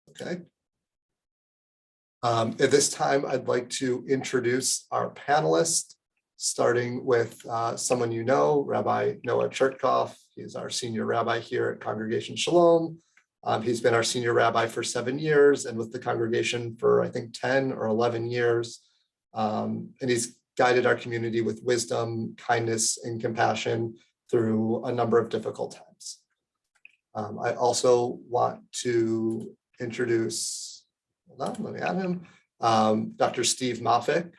Okay. At this time, I'd like to introduce our panelists, starting with someone you know, Rabbi Noah Chertkoff. He's our senior rabbi here at Congregation Shalom. He's been our senior rabbi for 7 years and with the congregation for, I think, 10 or 11 years. And he's guided our community with wisdom, kindness, and compassion through a number of difficult times. I also want to introduce, hold on, let me add him, Dr. Steve Moffic.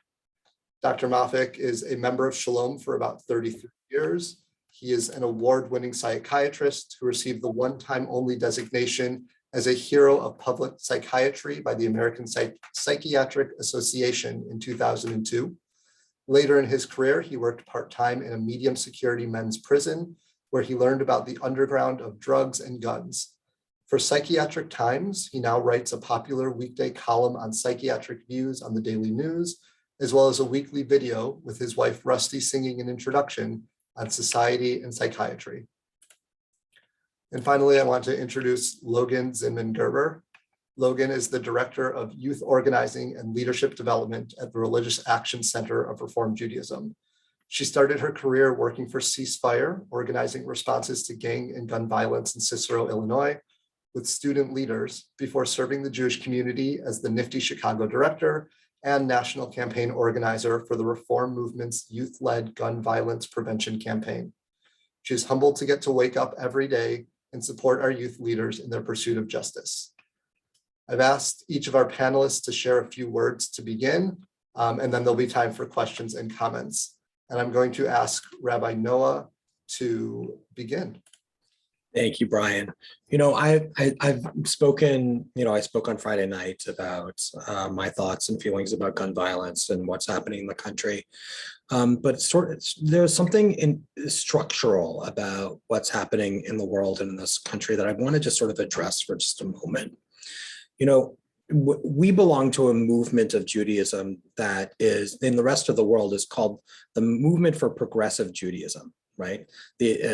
Dr. Moffic is a member of Shalom for about 33 years. He is an award-winning psychiatrist who received the one-time only designation as a hero of public psychiatry by the American Psychiatric Association in 2002. Later in his career, he worked part-time in a medium security men's prison, where he learned about the underground of drugs and guns. For Psychiatric Times, he now writes a popular weekday column on psychiatric views on the Daily News, as well as a weekly video with his wife Rusty singing an introduction on society and psychiatry. And finally, I want to introduce Logan Zinman Gerber. Logan is the Director of Youth Organizing and Leadership Development at the Religious Action Center of Reform Judaism. She started her career working for Ceasefire, organizing responses to gang and gun violence in Cicero, Illinois, with student leaders before serving the Jewish community as the Nifty Chicago Director and National Campaign Organizer for the Reform Movement's youth-led gun violence prevention campaign. She is humbled to get to wake up every day and support our youth leaders in their pursuit of justice. I've asked each of our panelists to share a few words to begin, and then there'll be time for questions and comments. And I'm going to ask Rabbi Noah to begin. Thank you, Brian. You know, I've spoken, I spoke on Friday night about my thoughts and feelings about gun violence and what's happening in the country. But there's something structural about what's happening in the world and in this country that I want to just sort of address for just a moment. You know, we belong to a movement of Judaism that is, in the rest of the world, is called the Movement for Progressive Judaism. Right?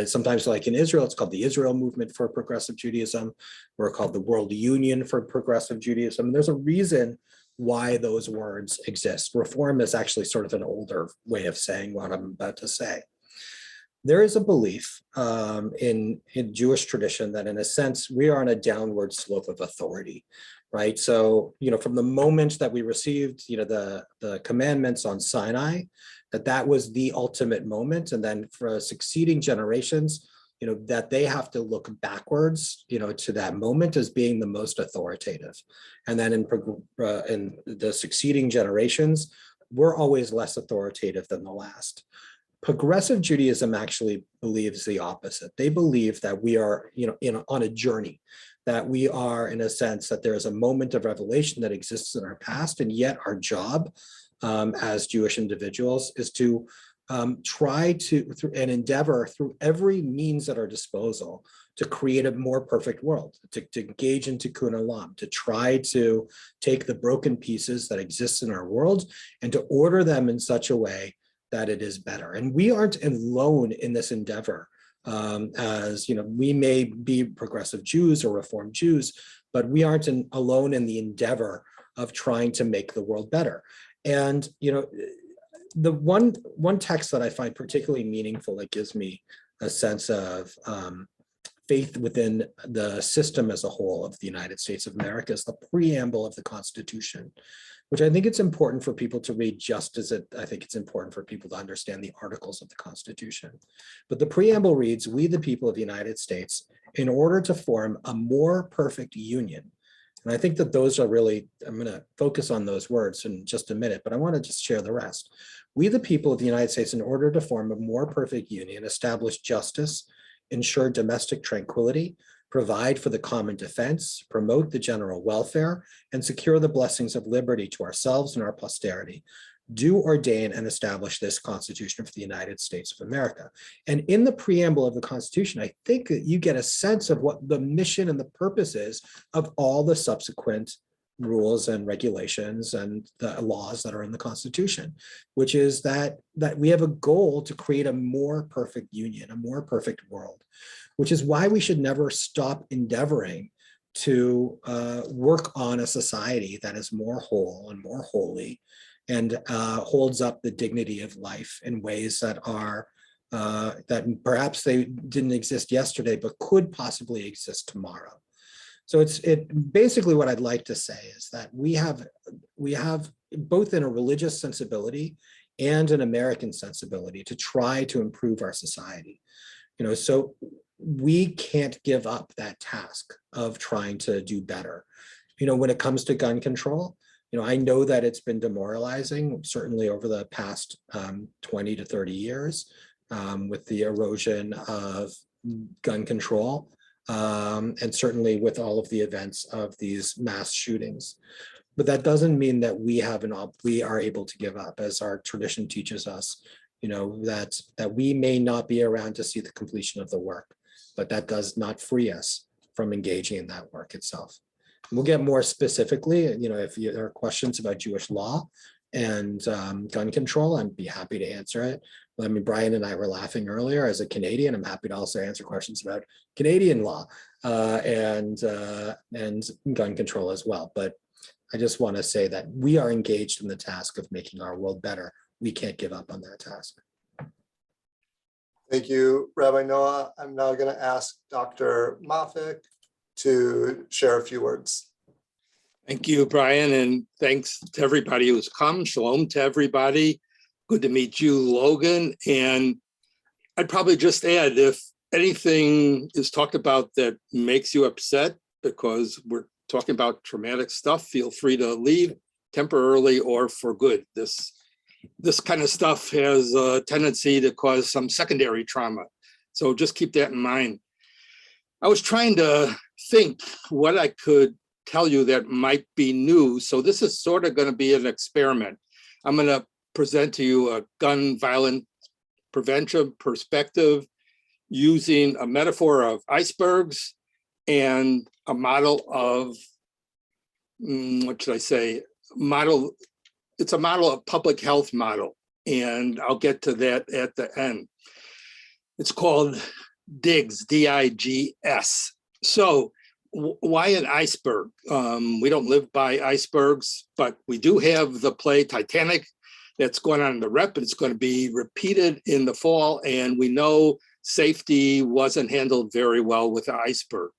Sometimes, like in Israel, it's called the Israel Movement for Progressive Judaism. We're called the World Union for Progressive Judaism. And there's a reason why those words exist. Reform is actually sort of an older way of saying what I'm about to say. There is a belief in Jewish tradition that, in a sense, we are on a downward slope of authority. Right. So, from the moment that we received, the commandments on Sinai, that was the ultimate moment. And then for succeeding generations, that they have to look backwards, to that moment as being the most authoritative. And then in the succeeding generations, we're always less authoritative than the last. Progressive Judaism actually believes the opposite. They believe that we are, on a journey, that we are, in a sense, that there is a moment of revelation that exists in our past, and yet our job as Jewish individuals is to try to, and endeavor through every means at our disposal to create a more perfect world, to engage in tikkun olam, to try to take the broken pieces that exist in our world and to order them in such a way that it is better. And we aren't alone in this endeavor. As we may be progressive Jews or Reformed Jews, but we aren't alone in the endeavor of trying to make the world better. And the one text that I find particularly meaningful that gives me a sense of faith within the system as a whole of the United States of America is the preamble of the Constitution, which I think it's important for people to read, just as I think it's important for people to understand the articles of the Constitution. But the preamble reads, "We, the people of the United States, in order to form a more perfect union." And I think that those are really, I'm going to focus on those words in just a minute, but I want to just share the rest. "We, the people of the United States, in order to form a more perfect union, establish justice, ensure domestic tranquility, provide for the common defense, promote the general welfare, and secure the blessings of liberty to ourselves and our posterity. Do ordain and establish this Constitution for the United States of America." And in the preamble of the Constitution, I think that you get a sense of what the mission and the purpose is of all the subsequent rules and regulations and the laws that are in the Constitution, which is that we have a goal to create a more perfect union, a more perfect world, which is why we should never stop endeavoring to work on a society that is more whole and more holy and holds up the dignity of life in ways that are that perhaps they didn't exist yesterday, but could possibly exist tomorrow. So it basically what I'd like to say is that we have both in a religious sensibility and an American sensibility to try to improve our society. So we can't give up that task of trying to do better. When it comes to gun control, I know that it's been demoralizing, certainly over the past 20 to 30 years with the erosion of gun control. And certainly with all of the events of these mass shootings. But that doesn't mean that we are able to give up, as our tradition teaches us, that we may not be around to see the completion of the work, but that does not free us from engaging in that work itself. We'll get more specifically, if there are questions about Jewish law and gun control, I'd be happy to answer it. I mean, Brian and I were laughing earlier. As a Canadian, I'm happy to also answer questions about Canadian law and gun control as well. But I just want to say that we are engaged in the task of making our world better. We can't give up on that task. Thank you, Rabbi Noah. I'm now going to ask Dr. Moffic to share a few words. Thank you, Brian, and thanks to everybody who's come. Shalom to everybody. Good to meet you, Logan. And I'd probably just add, if anything is talked about that makes you upset because we're talking about traumatic stuff, feel free to leave temporarily or for good. This kind of stuff has a tendency to cause some secondary trauma. So just keep that in mind. I was trying to think what I could tell you that might be new. So this is sort of going to be an experiment. I'm going to present to you a gun violence prevention perspective using a metaphor of icebergs and a model of, what should I say, it's a model of public health model. And I'll get to that at the end. It's called DIGS, D-I-G-S. So why an iceberg? We don't live by icebergs, but we do have the play Titanic that's going on in the rep, and it's going to be repeated in the fall. And we know safety wasn't handled very well with the iceberg.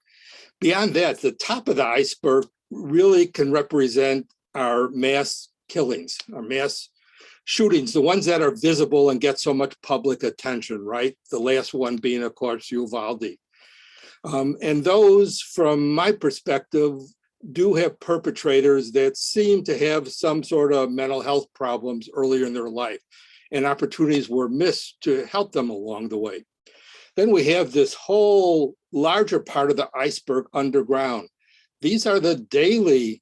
Beyond that, the top of the iceberg really can represent our mass killings, our mass shootings, the ones that are visible and get so much public attention, right? The last one being, of course, Uvalde. And those, from my perspective, do have perpetrators that seem to have some sort of mental health problems earlier in their life, and opportunities were missed to help them along the way. Then we have this whole larger part of the iceberg underground. These are the daily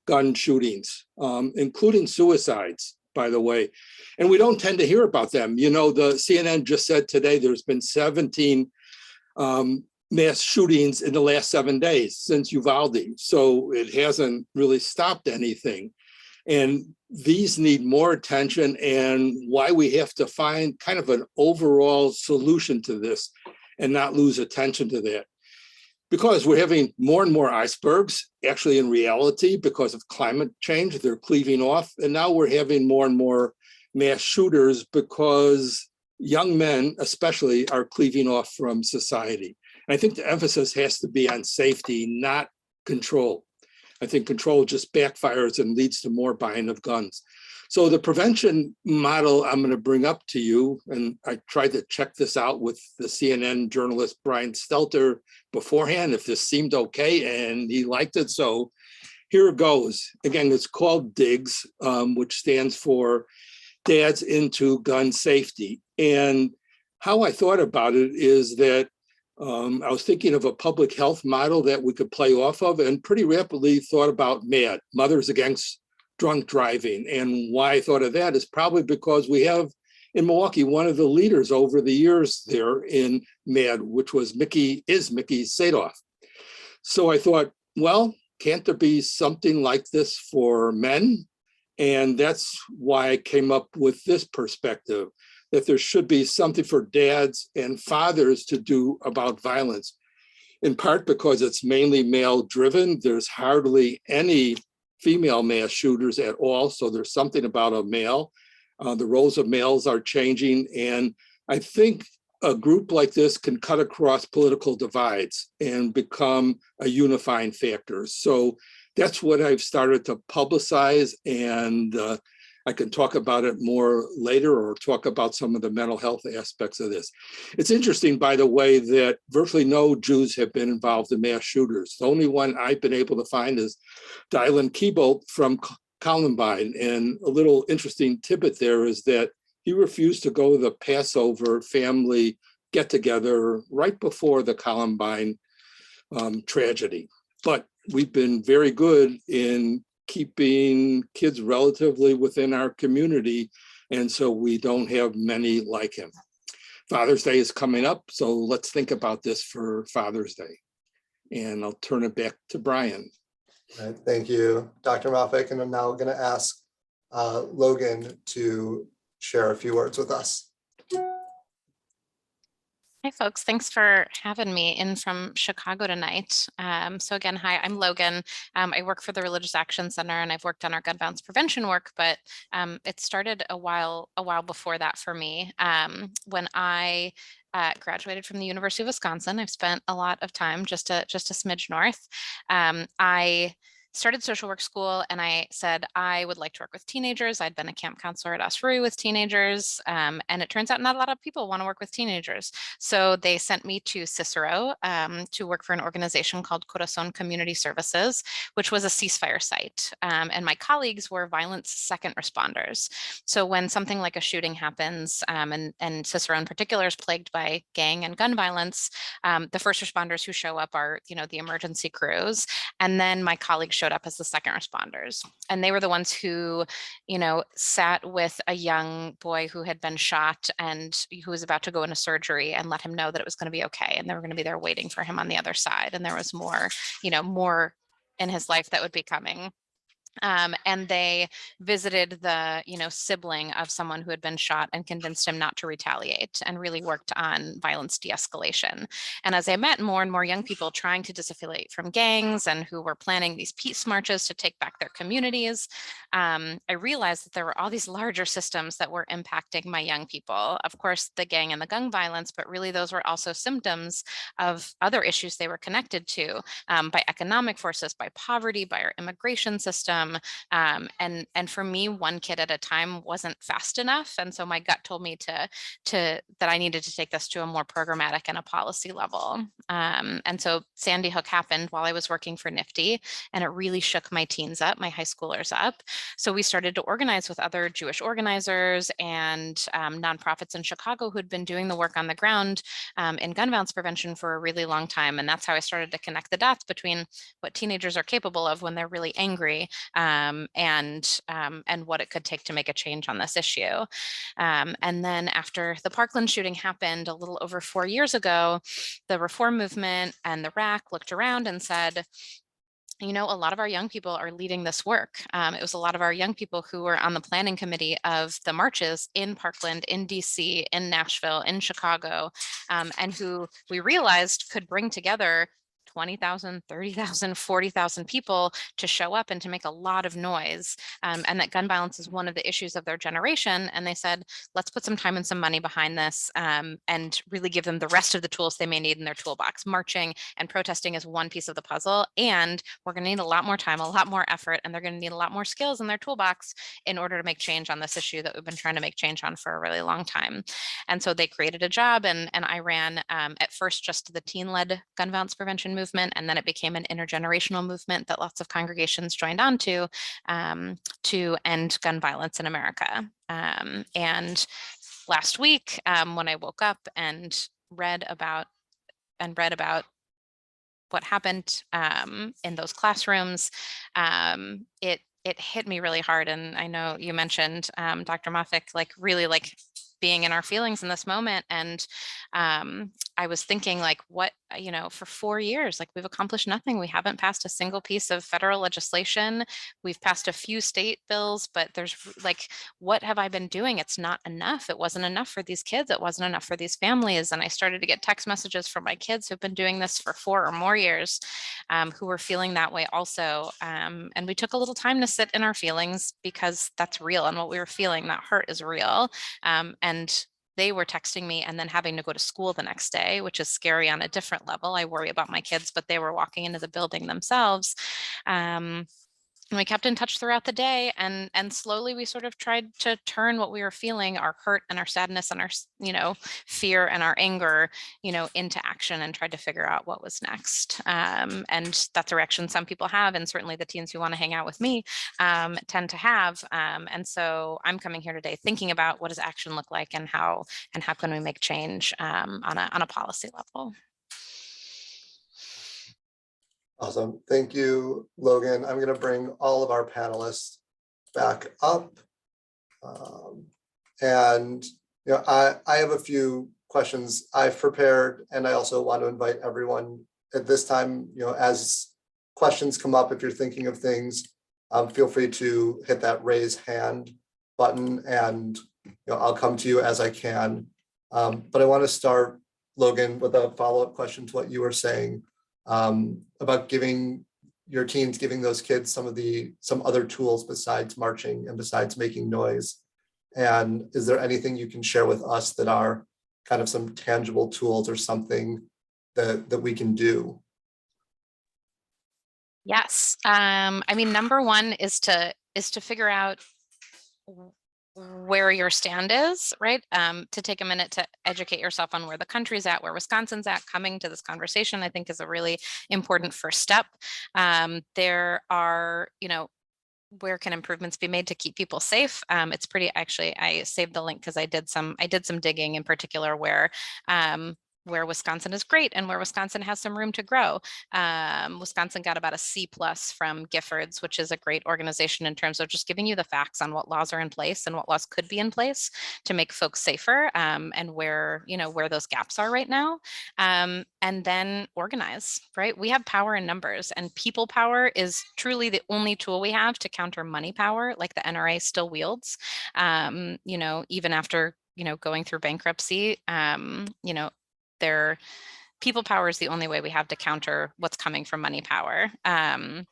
gun shootings, including suicides, by the way. And we don't tend to hear about them. The CNN just said today there's been 17 mass shootings in the last 7 days since Uvalde. So it hasn't really stopped anything. And these need more attention, and why we have to find kind of an overall solution to this and not lose attention to that. Because we're having more and more icebergs, actually in reality, because of climate change, they're cleaving off. And now we're having more and more mass shooters because young men especially are cleaving off from society. And I think the emphasis has to be on safety, not control. I think control just backfires and leads to more buying of guns. So the prevention model I'm going to bring up to you, and I tried to check this out with the CNN journalist Brian Stelter beforehand, if this seemed okay, and he liked it. So here it goes. Again, it's called DIGS, which stands for Dads into Gun Safety. And how I thought about it is that I was thinking of a public health model that we could play off of, and pretty rapidly thought about MAD, Mothers Against Drunk Driving. And why I thought of that is probably because we have in Milwaukee one of the leaders over the years there in MAD, which was Mickey Sadoff. So I thought, well, can't there be something like this for men? And that's why I came up with this perspective, that there should be something for dads and fathers to do about violence. in part because it's mainly male driven. There's hardly any female mass shooters at all. So there's something about a male. The roles of males are changing. And I think a group like this can cut across political divides and become a unifying factor. So that's what I've started to publicize, and I can talk about it more later or talk about some of the mental health aspects of this. It's interesting, by the way, that virtually no Jews have been involved in mass shooters. The only one I've been able to find is Dylan Klebold from Columbine. And a little interesting tidbit there is that he refused to go to the Passover family get together right before the Columbine tragedy. But we've been very good in keeping kids relatively within our community. And so we don't have many like him. Father's Day is coming up, so let's think about this for Father's Day. And I'll turn it back to Brian. All right, thank you, Dr. Moffic. And I'm now going to ask Logan to share a few words with us. Hi, folks. Thanks for having me in from Chicago tonight. So again, hi, I'm Logan. I work for the Religious Action Center, and I've worked on our gun violence prevention work, but it started a while before that for me. When I graduated from the University of Wisconsin, I've spent a lot of time just a smidge north. I started social work school, and I said I would like to work with teenagers. I'd been a camp counselor at Osprey with teenagers, and it turns out not a lot of people want to work with teenagers. So they sent me to Cicero to work for an organization called Corazon Community Services, which was a ceasefire site. And my colleagues were violence second responders. So when something like a shooting happens, and Cicero in particular is plagued by gang and gun violence, the first responders who show up are, the emergency crews. And then my colleagues showed up as the second responders. And they were the ones who, sat with a young boy who had been shot and who was about to go into surgery and let him know that it was going to be okay. And they were going to be there waiting for him on the other side. And there was more, more in his life that would be coming. And they visited the, sibling of someone who had been shot and convinced him not to retaliate, and really worked on violence de-escalation. And as I met more and more young people trying to disaffiliate from gangs and who were planning these peace marches to take back their communities, I realized that there were all these larger systems that were impacting my young people. Of course, the gang and the gun violence, but really those were also symptoms of other issues they were connected to, by economic forces, by poverty, by our immigration system. And for me, one kid at a time wasn't fast enough. And so my gut told me that I needed to take this to a more programmatic and a policy level. And so Sandy Hook happened while I was working for NIFTY, and it really shook my teens up, my high schoolers up. So we started to organize with other Jewish organizers and nonprofits in Chicago who'd been doing the work on the ground in gun violence prevention for a really long time. And that's how I started to connect the dots between what teenagers are capable of when they're really angry, and what it could take to make a change on this issue. And then after the Parkland shooting happened a little over 4 years ago, the reform movement and the RAC looked around and said, a lot of our young people are leading this work. It was a lot of our young people who were on the planning committee of the marches in Parkland, in DC, in Nashville, in Chicago, and who we realized could bring together 20,000, 30,000, 40,000 people to show up and to make a lot of noise, and that gun violence is one of the issues of their generation. And they said, let's put some time and some money behind this, and really give them the rest of the tools they may need in their toolbox. Marching and protesting is one piece of the puzzle, and we're going to need a lot more time, a lot more effort, and they're going to need a lot more skills in their toolbox in order to make change on this issue that we've been trying to make change on for a really long time. And so they created a job, and I ran at first just the teen-led gun violence prevention movement, and then it became an intergenerational movement that lots of congregations joined on to end gun violence in America. And last week, when I woke up and read about what happened in those classrooms, it hit me really hard. And I know you mentioned, Dr. Moffic, really being in our feelings in this moment. And I was thinking, like, what, for 4 years, like, we've accomplished nothing. We haven't passed a single piece of federal legislation. We've passed a few state bills, but there's like, what have I been doing? It's not enough. It wasn't enough for these kids. It wasn't enough for these families. And I started to get text messages from my kids who've been doing this for 4 or more years, who were feeling that way also. And we took a little time to sit in our feelings, because that's real. And what we were feeling, that hurt, is real. And they were texting me and then having to go to school the next day, which is scary on a different level. I worry about my kids, but they were walking into the building themselves. And we kept in touch throughout the day, and slowly we sort of tried to turn what we were feeling, our hurt and our sadness and our, fear and our anger, into action, and tried to figure out what was next. And that's a reaction some people have, and certainly the teens who want to hang out with me tend to have. And so I'm coming here today thinking about, what does action look like, and how can we make change on a policy level. Awesome. Thank you, Logan. I'm going to bring all of our panelists back up. And I have a few questions I've prepared, and I also want to invite everyone at this time, as questions come up, if you're thinking of things, feel free to hit that raise hand button, and I'll come to you as I can. But I want to start, Logan, with a follow-up question to what you were saying. About giving those kids some other tools besides marching and besides making noise. And is there anything you can share with us that are kind of some tangible tools or something that we can do? Yes. Number one is to figure out where your stand is, right? To take a minute to educate yourself on where the country's at, where Wisconsin's at. Coming to this conversation, I think, is a really important first step. There are, where can improvements be made to keep people safe? It's pretty, actually, I saved the link because I did some digging, in particular where Wisconsin is great and where Wisconsin has some room to grow. Wisconsin got about a C+ from Giffords, which is a great organization in terms of just giving you the facts on what laws are in place and what laws could be in place to make folks safer, and where those gaps are right now. And then organize, right? We have power in numbers, and people power is truly the only tool we have to counter money power, like the NRA still wields. Even after going through bankruptcy, their people power is the only way we have to counter what's coming from money power. And,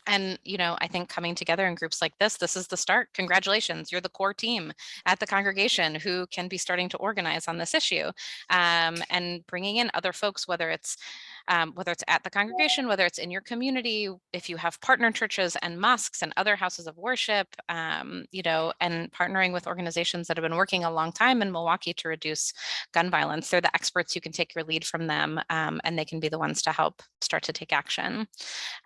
I think coming together in groups like this is the start. Congratulations. You're the core team at the congregation who can be starting to organize on this issue, and bringing in other folks, whether it's at the congregation, whether it's in your community, if you have partner churches and mosques and other houses of worship, and partnering with organizations that have been working a long time in Milwaukee to reduce gun violence. They're the experts. You can take your lead from them, and they can be the ones to help start to take action.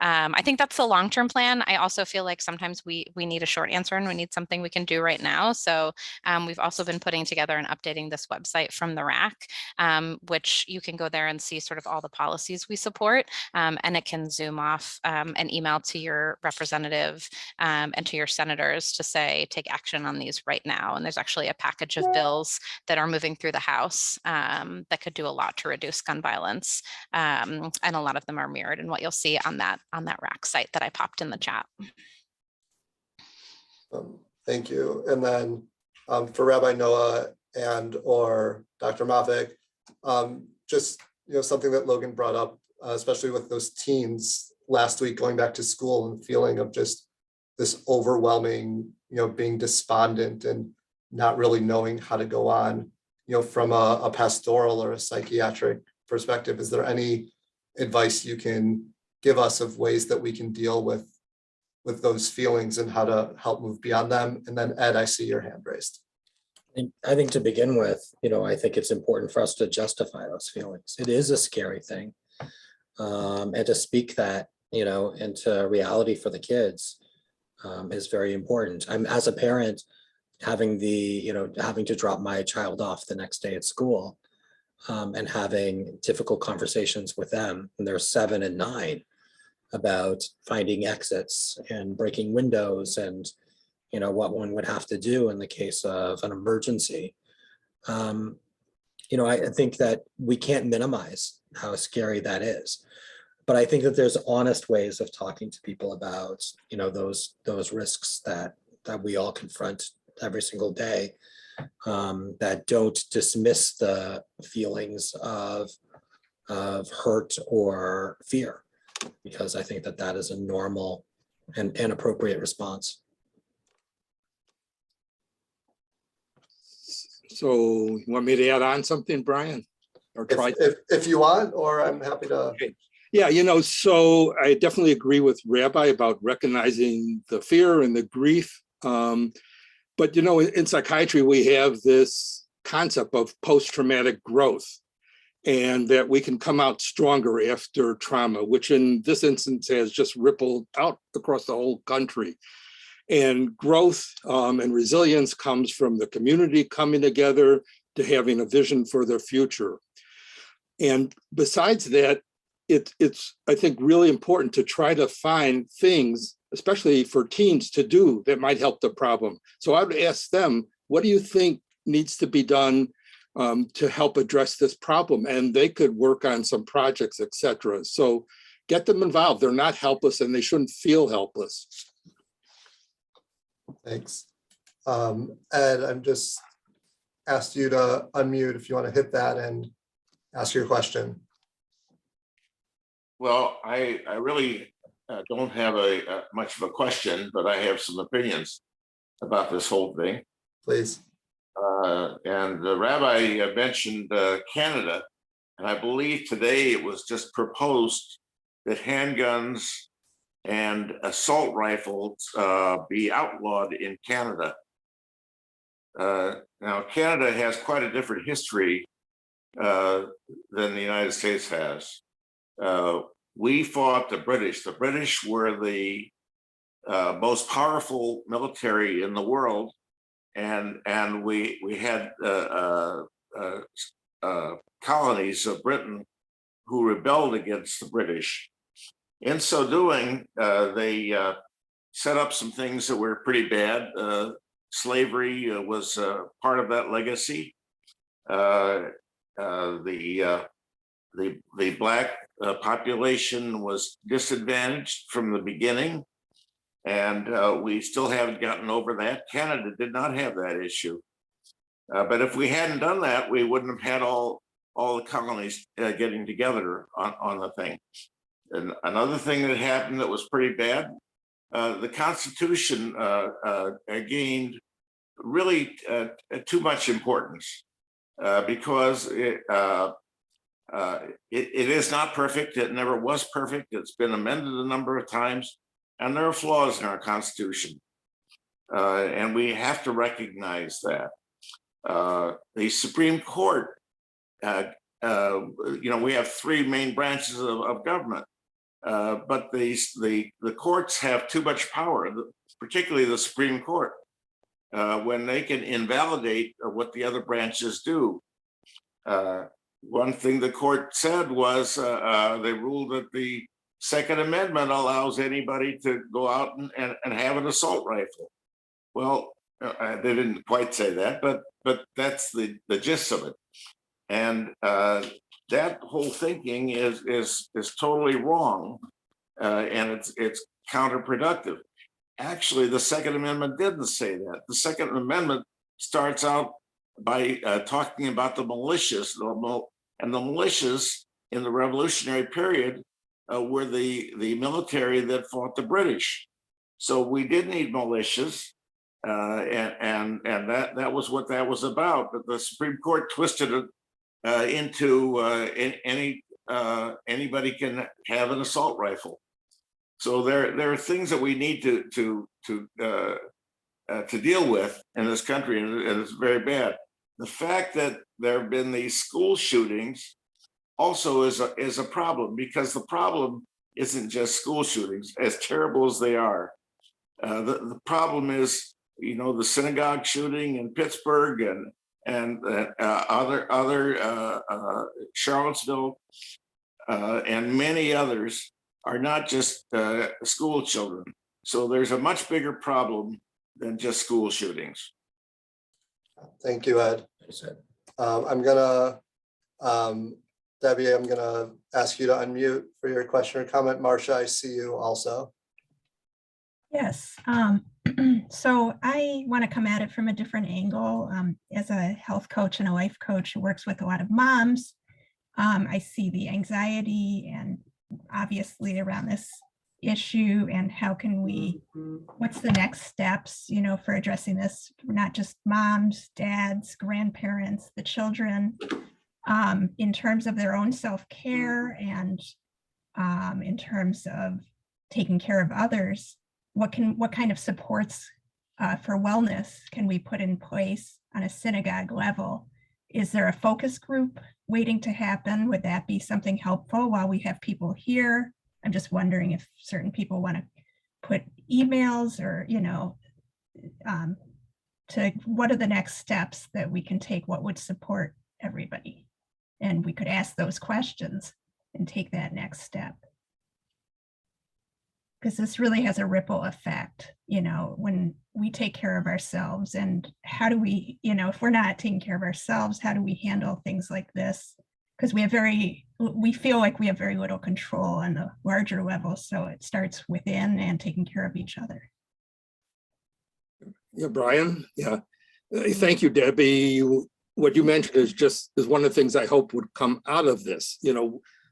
I think that's the long-term plan. I also feel like sometimes we need a short answer, and we need something we can do right now. So we've also been putting together and updating this website from the RAC, which you can go there and see sort of all the policies we support, and it can zoom off an email to your representative and to your senators to say, take action on these right now. And there's actually a package of bills that are moving through the House that could do a lot to reduce gun violence, and a lot of them are mirrored in what you'll see on that RAC site that I popped in the chat. Thank you. And then for Rabbi Noah and or Dr. Moffic, just something that Logan brought up, especially with those teens last week going back to school, and feeling of just this overwhelming, being despondent and not really knowing how to go on, from a pastoral or a psychiatric perspective. Is there any advice you can give us of ways that we can deal with those feelings and how to help move beyond them? And then Ed, I see your hand raised. I think to begin with, I think it's important for us to justify those feelings. It is a scary thing. And to speak that, into reality for the kids is very important. I'm, as a parent, having to drop my child off the next day at school, and having difficult conversations with them, and they're 7 and 9, about finding exits and breaking windows and what one would have to do in the case of an emergency. I think that we can't minimize how scary that is. But I think that there's honest ways of talking to people about, those risks that we all confront every single day, that don't dismiss the feelings of hurt or fear, because I think that that is a normal and appropriate response. So you want me to add on something, Brian? Or try? If you want, or I'm happy to. Okay. Yeah, so I definitely agree with Rabbi about recognizing the fear and the grief. But, in psychiatry, we have this concept of post-traumatic growth, and that we can come out stronger after trauma, which in this instance has just rippled out across the whole country. And growth and resilience comes from the community coming together to having a vision for their future. And besides that, it's, I think, really important to try to find things, especially for teens, to do that might help the problem. So I would ask them, what do you think needs to be done to help address this problem? And they could work on some projects, etc. So get them involved. They're not helpless and they shouldn't feel helpless. Thanks. Ed, I'm just asked you to unmute if you want to hit that and ask your question. Well, I really don't have much of a question, but I have some opinions about this whole thing. Please. And the rabbi mentioned Canada, and I believe today it was just proposed that handguns and assault rifles be outlawed in Canada. Now, Canada has quite a different history than the United States has. We fought the British. The British were the most powerful military in the world, and we had colonies of Britain who rebelled against the British. In so doing, they set up some things that were pretty bad. Slavery was part of that legacy. The Black population was disadvantaged from the beginning, and we still haven't gotten over that. Canada did not have that issue. But if we hadn't done that, we wouldn't have had all the colonies getting together on the thing. And another thing that happened that was pretty bad, the Constitution gained really too much importance because it is not perfect. It never was perfect. It's been amended a number of times, and there are flaws in our Constitution. And we have to recognize that. The Supreme Court, we have three main branches of government, but the courts have too much power, particularly the Supreme Court, when they can invalidate what the other branches do. One thing the court said was they ruled that the Second Amendment allows anybody to go out and have an assault rifle. Well, they didn't quite say that, but that's the gist of it. And that whole thinking is totally wrong, and it's counterproductive. Actually, the Second Amendment didn't say that. The Second Amendment starts out by talking about the militias, and the militias in the Revolutionary period were the military that fought the British. So we did need militias, and that was what that was about. But the Supreme Court twisted it into anybody can have an assault rifle. So there are things that we need to deal with in this country, and it's very bad. The fact that there have been these school shootings also is a problem, because the problem isn't just school shootings, as terrible as they are. The problem is, the synagogue shooting in Pittsburgh and other Charlottesville and many others are not just school children. So there's a much bigger problem than just school shootings. Thank you, Ed. I'm gonna, Debbie, I'm gonna ask you to unmute for your question or comment. Marcia, I see you also. Yes. So I want to come at it from a different angle. As a health coach and a life coach who works with a lot of moms, I see the anxiety and obviously around this issue and how can we, what's the next steps, for addressing this, not just moms, dads, grandparents, the children, in terms of their own self-care and in terms of taking care of others. What kind of supports for wellness can we put in place on a synagogue level? Is there a focus group waiting to happen? Would that be something helpful while we have people here? I'm just wondering if certain people want to put emails or, to what are the next steps that we can take? What would support everybody? And we could ask those questions and take that next step. Because this really has a ripple effect, when we take care of ourselves, and how do we, if we're not taking care of ourselves, how do we handle things like this? Because we feel like we have very little control on the larger level. So it starts within and taking care of each other. Yeah, Brian. Yeah. Thank you, Debbie. What you mentioned is one of the things I hope would come out of this.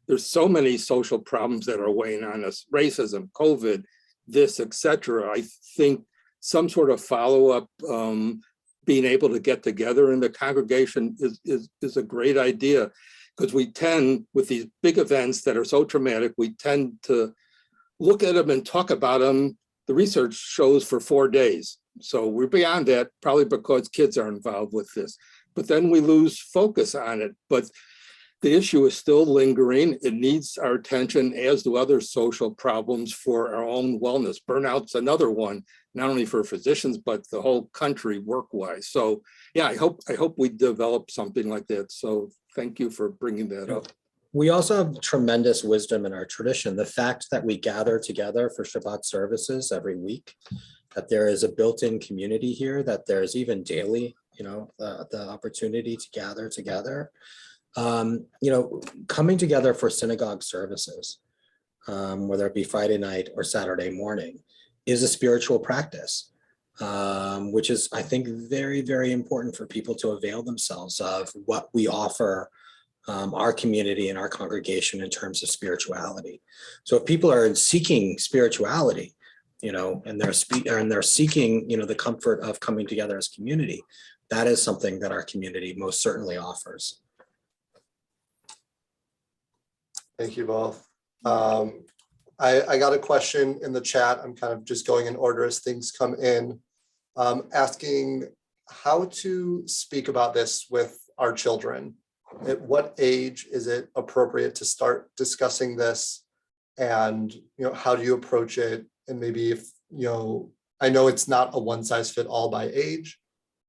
There's so many social problems that are weighing on us, racism, COVID, this, etc. I think some sort of follow-up, being able to get together in the congregation is a great idea, because we tend, with these big events that are so traumatic, we tend to look at them and talk about them. The research shows for 4 days. So we're beyond that, probably because kids are involved with this. But then we lose focus on it. But the issue is still lingering. It needs our attention, as do other social problems for our own wellness. Burnout's another one, not only for physicians, but the whole country work-wise. So yeah, I hope we develop something like that. So thank you for bringing that up. We also have tremendous wisdom in our tradition. The fact that we gather together for Shabbat services every week, that there is a built-in community here, that there's even daily, the opportunity to gather together. Coming together for synagogue services, whether it be Friday night or Saturday morning, is a spiritual practice, which is, I think, very, very important for people to avail themselves of what we offer our community and our congregation in terms of spirituality. So if people are seeking spirituality, and they're seeking, the comfort of coming together as community, that is something that our community most certainly offers. Thank you both. I got a question in the chat. I'm kind of just going in order as things come in, asking how to speak about this with our children. At what age is it appropriate to start discussing this? And, how do you approach it? And maybe if, I know it's not a one size fit all by age,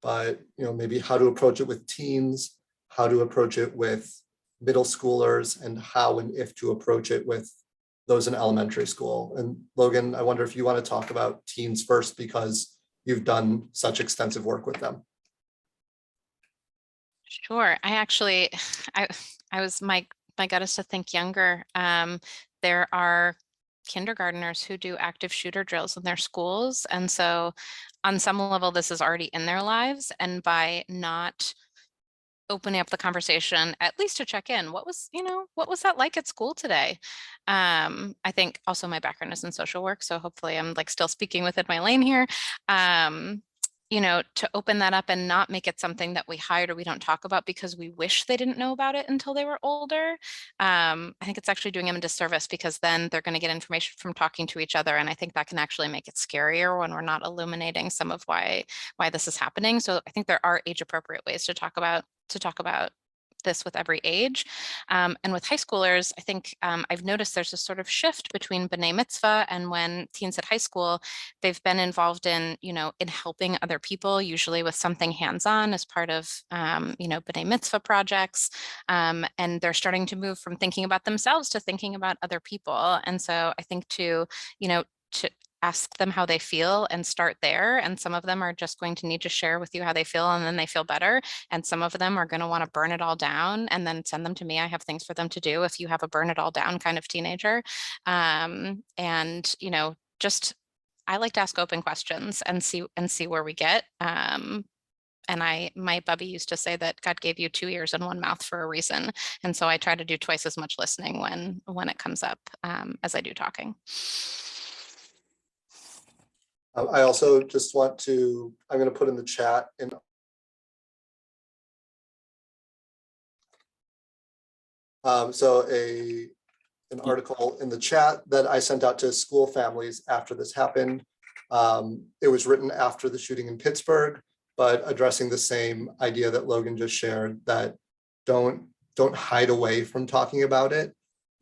but, maybe how to approach it with teens, how to approach it with middle schoolers, and how and if to approach it with those in elementary school. And Logan, I wonder if you want to talk about teens first, because you've done such extensive work with them. Sure. I was, my gut is to think younger. There are kindergartners who do active shooter drills in their schools. And so on some level, this is already in their lives. And by not opening up the conversation, at least to check in, what was that like at school today? I think also my background is in social work, so hopefully I'm still speaking within my lane here. To open that up and not make it something that we hide or we don't talk about because we wish they didn't know about it until they were older. I think it's actually doing them a disservice, because then they're going to get information from talking to each other. And I think that can actually make it scarier when we're not illuminating some of why this is happening. So I think there are age appropriate ways to talk about this with every age. And with high schoolers, I think I've noticed there's a sort of shift between B'nai Mitzvah and when teens at high school, they've been involved in helping other people, usually with something hands-on as part of, B'nai Mitzvah projects. And they're starting to move from thinking about themselves to thinking about other people. And so I think ask them how they feel and start there. And some of them are just going to need to share with you how they feel, and then they feel better. And some of them are going to want to burn it all down and then send them to me. I have things for them to do if you have a burn it all down kind of teenager. And, you know, just, I like to ask open questions and see where we get. And my bubby used to say that God gave you 2 ears and 1 mouth for a reason. And so I try to do twice as much listening when it comes up as I do talking. I also just want to, I'm going to put in the chat an article in the chat that I sent out to school families after this happened. It was written after the shooting in Pittsburgh, but addressing the same idea that Logan just shared, that don't hide away from talking about it,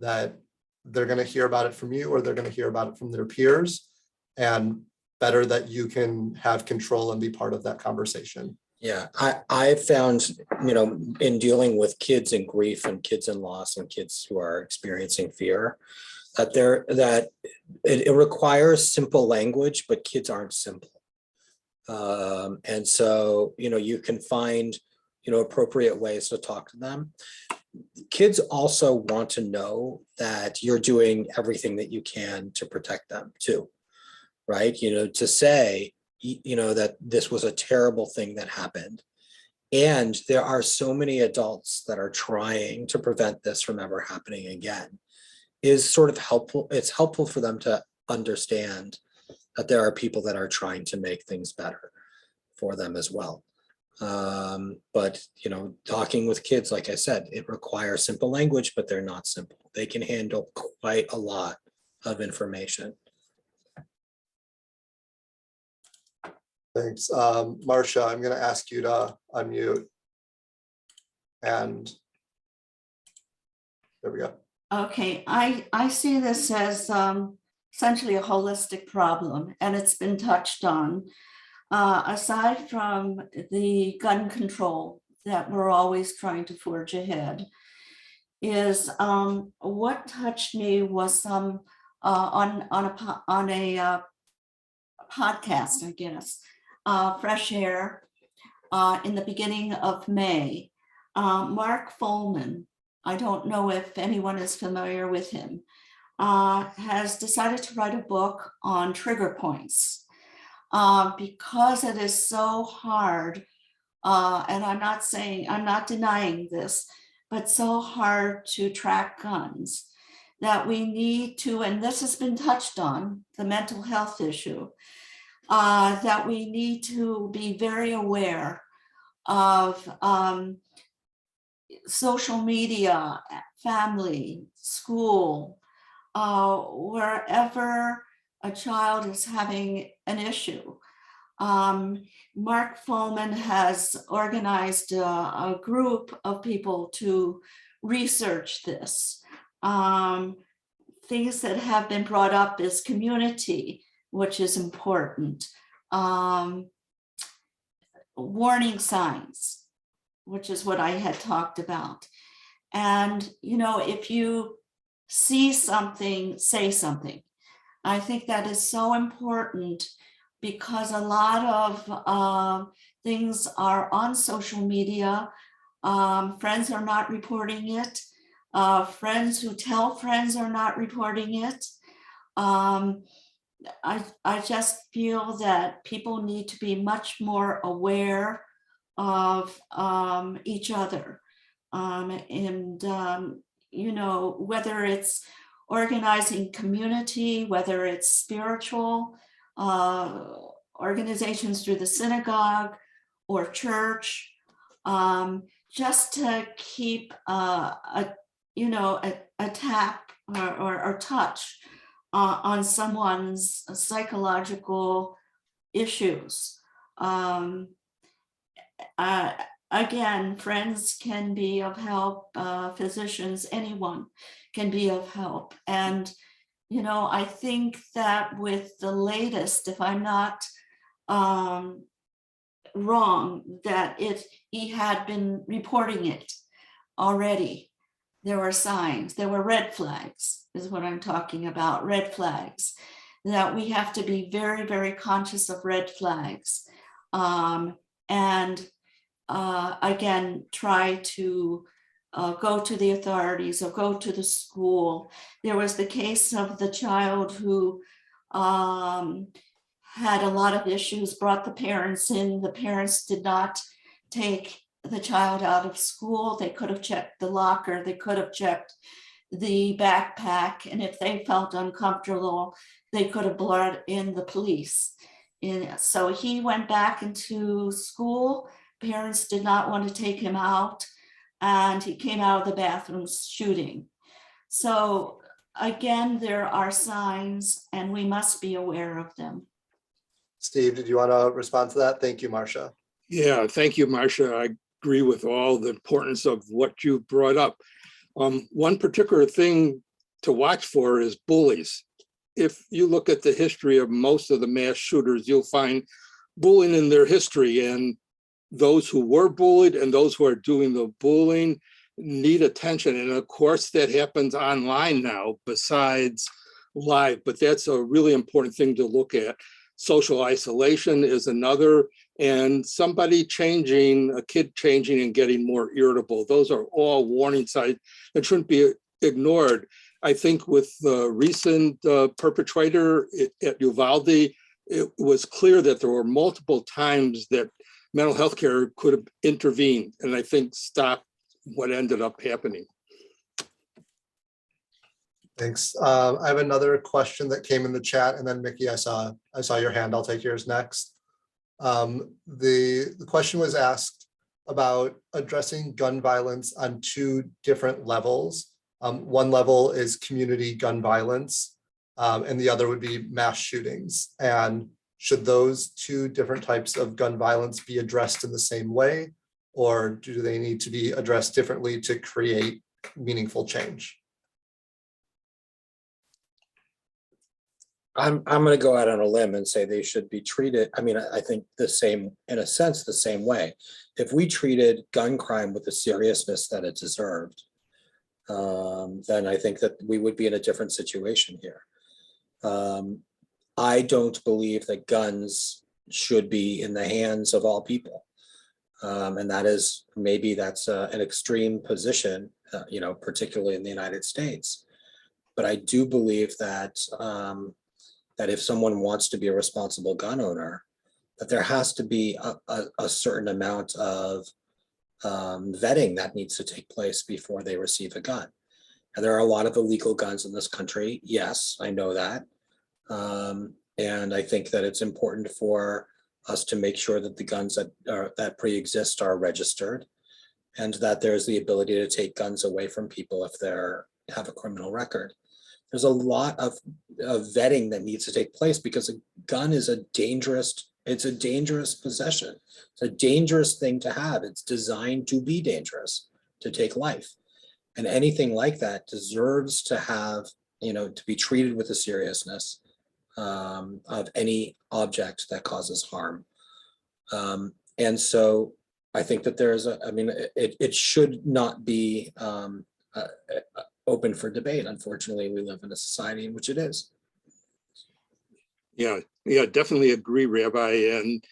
that they're going to hear about it from you or they're going to hear about it from their peers, and better that you can have control and be part of that conversation. Yeah, I found, you know, in dealing with kids in grief and kids in loss and kids who are experiencing fear, that it requires simple language, but kids aren't simple. And so, you know, you can find, you know, appropriate ways to talk to them. Kids also want to know that you're doing everything that you can to protect them too, right? You know, to say, you know, that this was a terrible thing that happened. And there are so many adults that are trying to prevent this from ever happening again is sort of helpful. It's helpful for them to understand that there are people that are trying to make things better for them as well. But, you know, talking with kids, like I said, it requires simple language, but they're not simple. They can handle quite a lot of information. Thanks. Marcia, I'm going to ask you to unmute. And there we go. Okay, I see this as essentially a holistic problem, and it's been touched on. Aside from the gun control that we're always trying to forge ahead, is what touched me was some on a podcast, I guess, Fresh Air, in the beginning of May. Mark Folman, I don't know if anyone is familiar with him, has decided to write a book on trigger points because it is so hard, and I'm not denying this, but so hard to track guns, that we need to, and this has been touched on, the mental health issue, that we need to be very aware of social media, family, school, wherever a child is having an issue. Mark Folman has organized a group of people to research this. Things that have been brought up is community, which is important. Warning signs, which is what I had talked about. And, you know, if you see something, say something. I think that is so important because a lot of things are on social media. Friends are not reporting it. Friends who tell friends are not reporting it. I just feel that people need to be much more aware of each other. You know, whether it's organizing community, whether it's spiritual organizations through the synagogue or church, just to keep a tap or touch on someone's psychological issues. Again, friends can be of help, physicians, anyone can be of help. And, you know, I think that with the latest, if I'm not wrong, that he had been reporting it already. There were signs, there were red flags, is what I'm talking about, red flags that we have to be very, very conscious of red flags. And again, try to go to the authorities or go to the school. There was the case of the child who had a lot of issues, brought the parents in. The parents did not take the child out of school. They could have checked the locker, they could have checked the backpack, and if they felt uncomfortable, they could have brought in the police. And so he went back into school. Parents did not want to take him out, and he came out of the bathroom shooting. So again, there are signs and we must be aware of them. Steve, did you want to respond to that? Thank you, Marcia. Yeah, thank you, Marcia. I agree with all the importance of what you brought up. One particular thing to watch for is bullies. If you look at the history of most of the mass shooters, you'll find bullying in their history, and those who were bullied and those who are doing the bullying need attention. And of course, that happens online now besides live, but that's a really important thing to look at. Social isolation is another, and somebody changing, a kid changing and getting more irritable. Those are all warning signs that shouldn't be ignored. I think with the recent perpetrator at Uvalde, it was clear that there were multiple times that mental health care could have intervened, and I think stopped what ended up happening. Thanks. I have another question that came in the chat, and then Mickey, I saw your hand. I'll take yours next. The question was asked about addressing gun violence on two different levels. One level is community gun violence, and the other would be mass shootings. And should those two different types of gun violence be addressed in the same way, or do they need to be addressed differently to create meaningful change? I'm going to go out on a limb and say they should be treated. I mean, I think the same, in a sense, the same way. If we treated gun crime with the seriousness that it deserved, then I think that we would be in a different situation here. I don't believe that guns should be in the hands of all people. And that is, maybe that's an extreme position, particularly in the United States. But I do believe that that if someone wants to be a responsible gun owner, that there has to be a certain amount of vetting that needs to take place before they receive a gun. And there are a lot of illegal guns in this country. Yes, I know that. And I think that it's important for us to make sure that the guns that pre-exist are registered, and that there's the ability to take guns away from people if they have a criminal record. There's a lot of vetting that needs to take place, because a gun is a dangerous possession. It's a dangerous thing to have. It's designed to be dangerous, to take life. And anything like that deserves to have, to be treated with the seriousness of any object that causes harm. And so I think that it should not be open for debate. Unfortunately, we live in a society in which it is. Yeah, definitely agree, Rabbi. And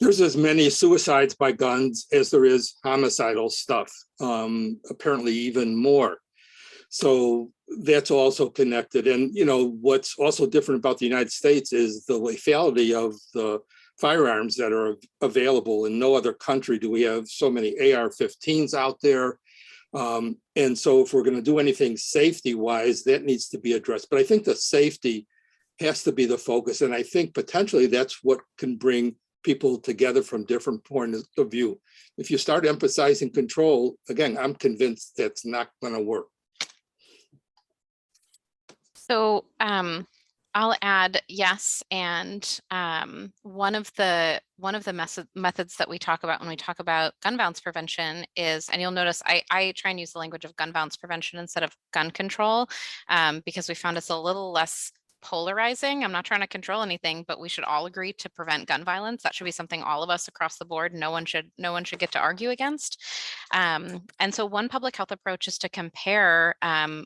there's as many suicides by guns as there is homicidal stuff, apparently even more. So that's also connected. And, what's also different about the United States is the lethality of the firearms that are available. In no other country do we have so many AR-15s out there. And so if we're going to do anything safety-wise, that needs to be addressed. But I think the safety has to be the focus. And I think potentially that's what can bring people together from different points of view. If you start emphasizing control, again, I'm convinced that's not going to work. So I'll add yes, and one of the methods that we talk about when we talk about gun violence prevention is, and you'll notice I try and use the language of gun violence prevention instead of gun control, because we found it's a little less polarizing. I'm not trying to control anything, but we should all agree to prevent gun violence. That should be something all of us across the board, no one should get to argue against. And so one public health approach is to compare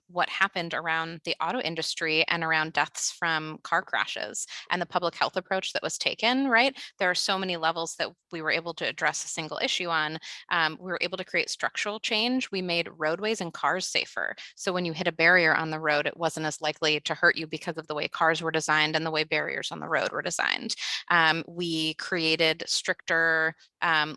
what happened around the auto industry and around deaths from car crashes and the public health approach that was taken, right? There are so many levels that we were able to address a single issue on. We were able to create structural change. We made roadways and cars safer. So when you hit a barrier on the road, it wasn't as likely to hurt you because of the way cars were designed and the way barriers on the road were designed. We created stricter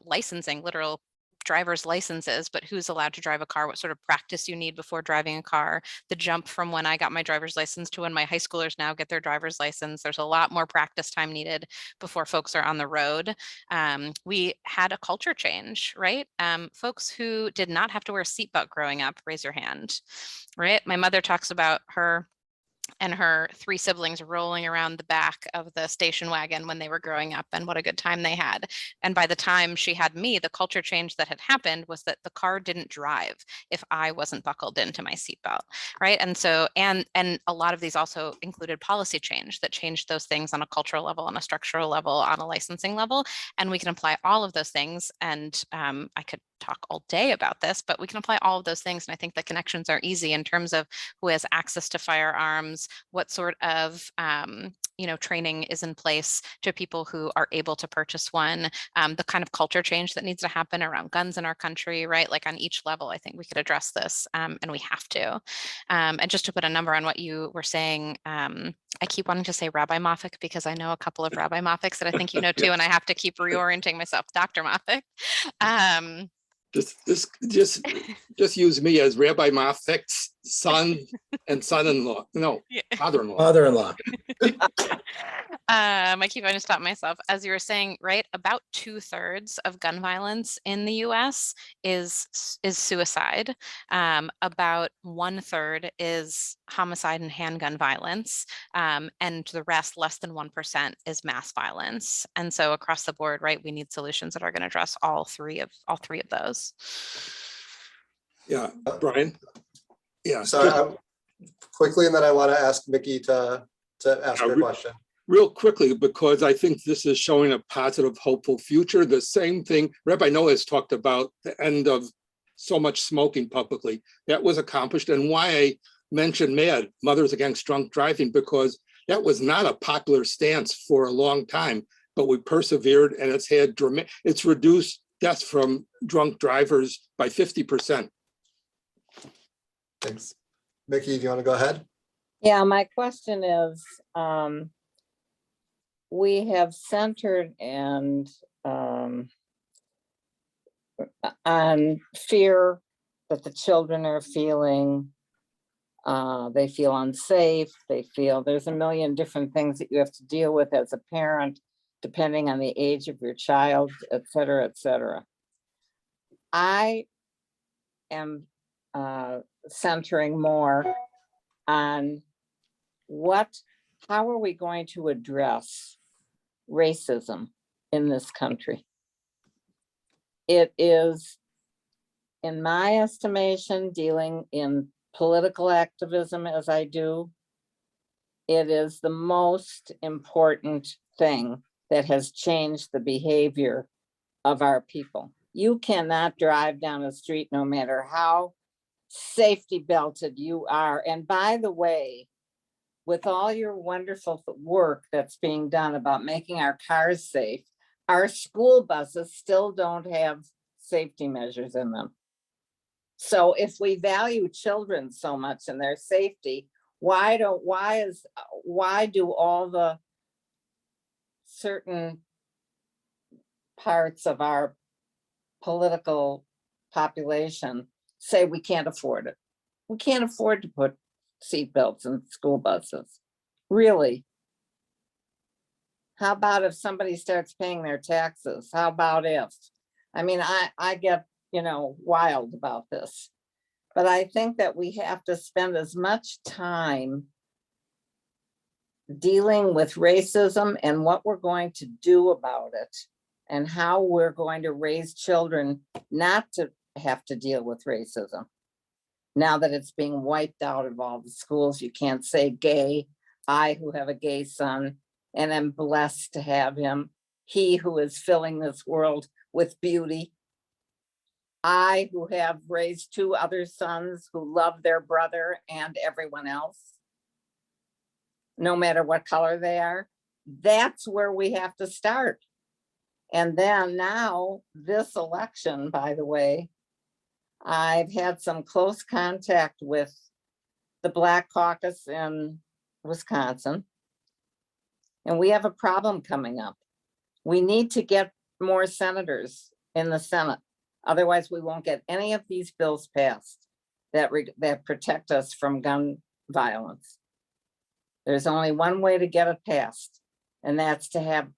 licensing, literal driver's licenses, but who's allowed to drive a car, what sort of practice you need before driving a car, the jump from when I got my driver's license to when my high schoolers now get their driver's license. There's a lot more practice time needed before folks are on the road. We had a culture change, right? Folks who did not have to wear a seatbelt growing up, raise your hand, right? My mother talks about her and her 3 siblings rolling around the back of the station wagon when they were growing up, and what a good time they had. And by the time she had me, the culture change that had happened was that the car didn't drive if I wasn't buckled into my seatbelt, right? And so, and a lot of these also included policy change that changed those things on a cultural level, on a structural level, on a licensing level. And we can apply all of those things. And I could talk all day about this, but we can apply all of those things. And I think the connections are easy in terms of who has access to firearms, what sort of training is in place to people who are able to purchase one, the kind of culture change that needs to happen around guns in our country, right? Like on each level, I think we could address this, and we have to. And just to put a number on what you were saying, I keep wanting to say Rabbi Moffic because I know a couple of Rabbi Moffics that I think you know too, and I have to keep reorienting myself, Dr. Moffic. Just use me as Rabbi Moffic's son and son-in-law. No, Yeah. father-in-law. Father-in-law. I keep trying to stop myself. As you were saying, right, about 2/3 of gun violence in the US is suicide. About 1/3 is homicide and handgun violence. And the rest, less than 1%, is mass violence. And so across the board, right, we need solutions that are going to address all three of those. Yeah, Brian. Yeah. So quickly, and then I want to ask Mickey to ask a question. Real quickly, because I think this is showing a positive, hopeful future. The same thing Rabbi Noah has talked about, the end of so much smoking publicly. That was accomplished, and why I mentioned MAD, Mothers Against Drunk Driving, because that was not a popular stance for a long time, but we persevered, and it's reduced deaths from drunk drivers by 50%. Thanks. Mickey, do you want to go ahead? Yeah, my question is, we have centered and on fear that the children are feeling. They feel unsafe. They feel there's a million different things that you have to deal with as a parent, depending on the age of your child, et cetera, et cetera. I am centering more on how are we going to address racism in this country? It is, in my estimation, dealing in political activism as I do, it is the most important thing that has changed the behavior of our people. You cannot drive down the street no matter how safety belted you are. And by the way, with all your wonderful work that's being done about making our cars safe, our school buses still don't have safety measures in them. So if we value children so much and their safety, why do all the certain parts of our political population say we can't afford it? We can't afford to put seatbelts in school buses. Really? How about if somebody starts paying their taxes? How about if? I mean, I get, wild about this. But I think that we have to spend as much time dealing with racism and what we're going to do about it and how we're going to raise children not to have to deal with racism. Now that it's being wiped out of all the schools, you can't say gay I, who have a gay son and am blessed to have him, he who is filling this world with beauty. I, who have raised 2 other sons who love their brother and everyone else, no matter what color they are. That's where we have to start. And then now, this election, by the way, I've had some close contact with the Black Caucus in Wisconsin. And we have a problem coming up. We need to get more senators in the Senate. Otherwise, we won't get any of these bills passed that protect us from gun violence. There's only one way to get it passed, and that's to have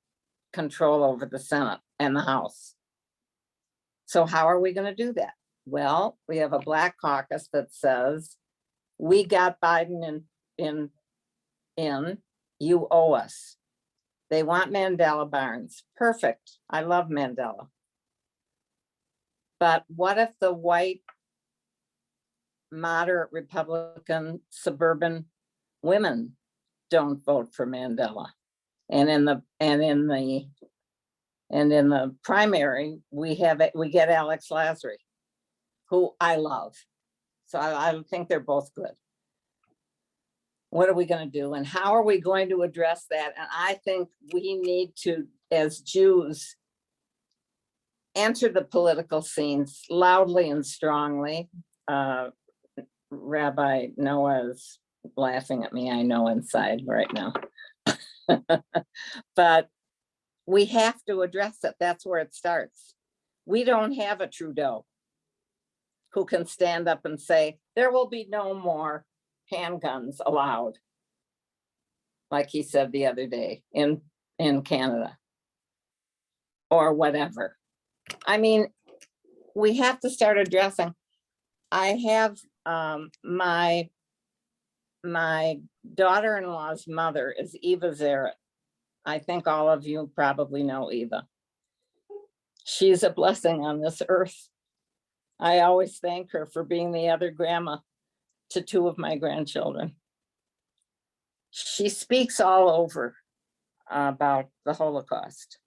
control over the Senate and the House. So how are we going to do that? Well, we have a Black Caucus that says, we got Biden in, you owe us. They want Mandela Barnes. Perfect. I love Mandela. But what if the white, moderate Republican suburban women don't vote for Mandela? And in the primary, we get Alex Lasry, who I love. So I think they're both good. What are we going to do, and how are we going to address that? And I think we need to, as Jews, enter the political scenes loudly and strongly. Rabbi Noah is laughing at me, I know, inside right now. But we have to address it. That's where it starts. We don't have a Trudeau who can stand up and say, there will be no more handguns allowed, like he said the other day in Canada, or whatever. I mean, we have to start addressing. I have my daughter-in-law's mother is Eva Zaret. I think all of you probably know Eva. She's a blessing on this earth. I always thank her for being the other grandma to 2 of my grandchildren. She speaks all over about the Holocaust.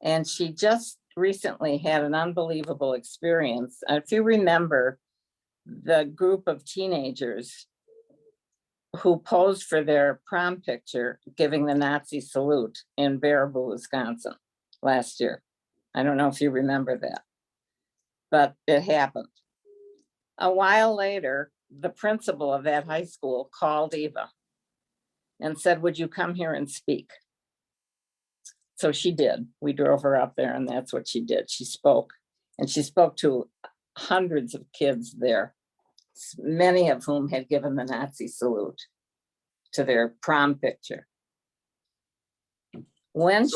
And she just recently had an unbelievable experience. If you remember, the group of teenagers who posed for their prom picture giving the Nazi salute in Baraboo, Wisconsin last year. I don't know if you remember that, but it happened. A while later, the principal of that high school called Eva and said, would you come here and speak? So she did. We drove her up there, and that's what she did. She spoke, and she spoke to hundreds of kids there, many of whom had given the Nazi salute to their prom picture. When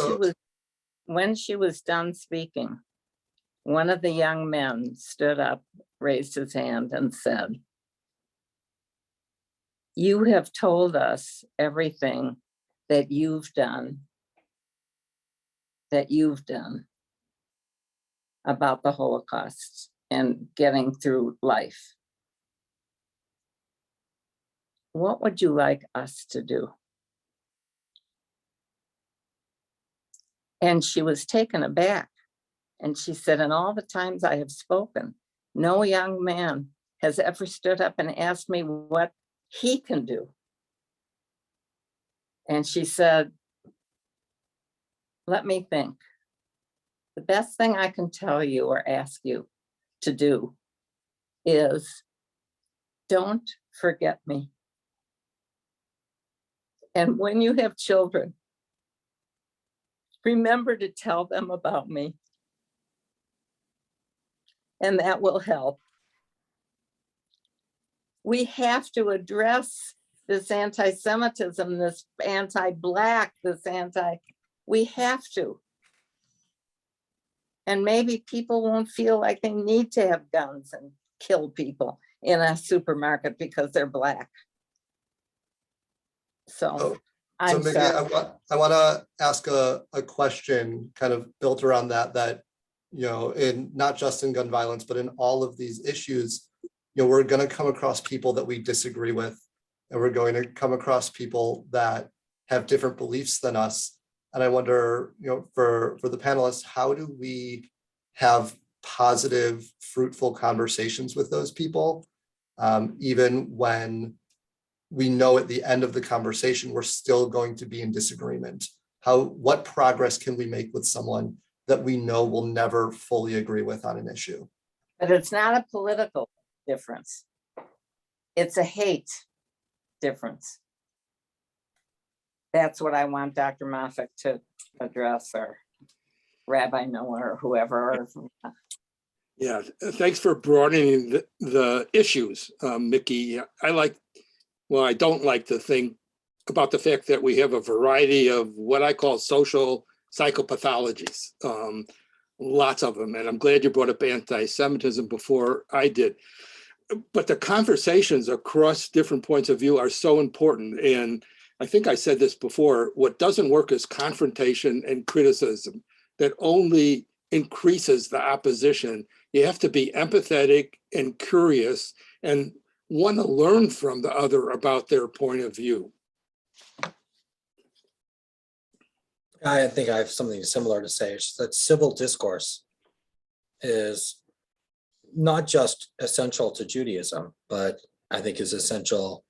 she was done speaking, one of the young men stood up, raised his hand, and said, you have told us everything that you've done about the Holocaust and getting through life. What would you like us to do? And she was taken aback. And she said, in all the times I have spoken, no young man has ever stood up and asked me what he can do. And she said, let me think. The best thing I can tell you or ask you to do is don't forget me. And when you have children, remember to tell them about me. And that will help. We have to address this anti-Semitism, this anti-Black, we have to. And maybe people won't feel like they need to have guns and kill people in a supermarket because they're Black. So I'm maybe sorry. I want to ask a question kind of built around that, you know, in not just in gun violence, but in all of these issues, you know, we're going to come across people that we disagree with. and we're going to come across people that have different beliefs than us. And I wonder, for the panelists, how do we have positive, fruitful conversations with those people, even when we know at the end of the conversation, we're still going to be in disagreement? What progress can we make with someone that we know will never fully agree with on an issue? But it's not a political difference. It's a hate difference. That's what I want Dr. Moffic to address, or Rabbi Noah, or whoever. Yeah, thanks for broadening the issues, Mickey. I don't like to think about the fact that we have a variety of what I call social psychopathologies, lots of them. And I'm glad you brought up anti-Semitism before I did. But the conversations across different points of view are so important. And I think I said this before, what doesn't work is confrontation and criticism. That only increases the opposition. You have to be empathetic and curious and want to learn from the other about their point of view. I think I have something similar to say. It's that civil discourse is not just essential to Judaism, but I think is essential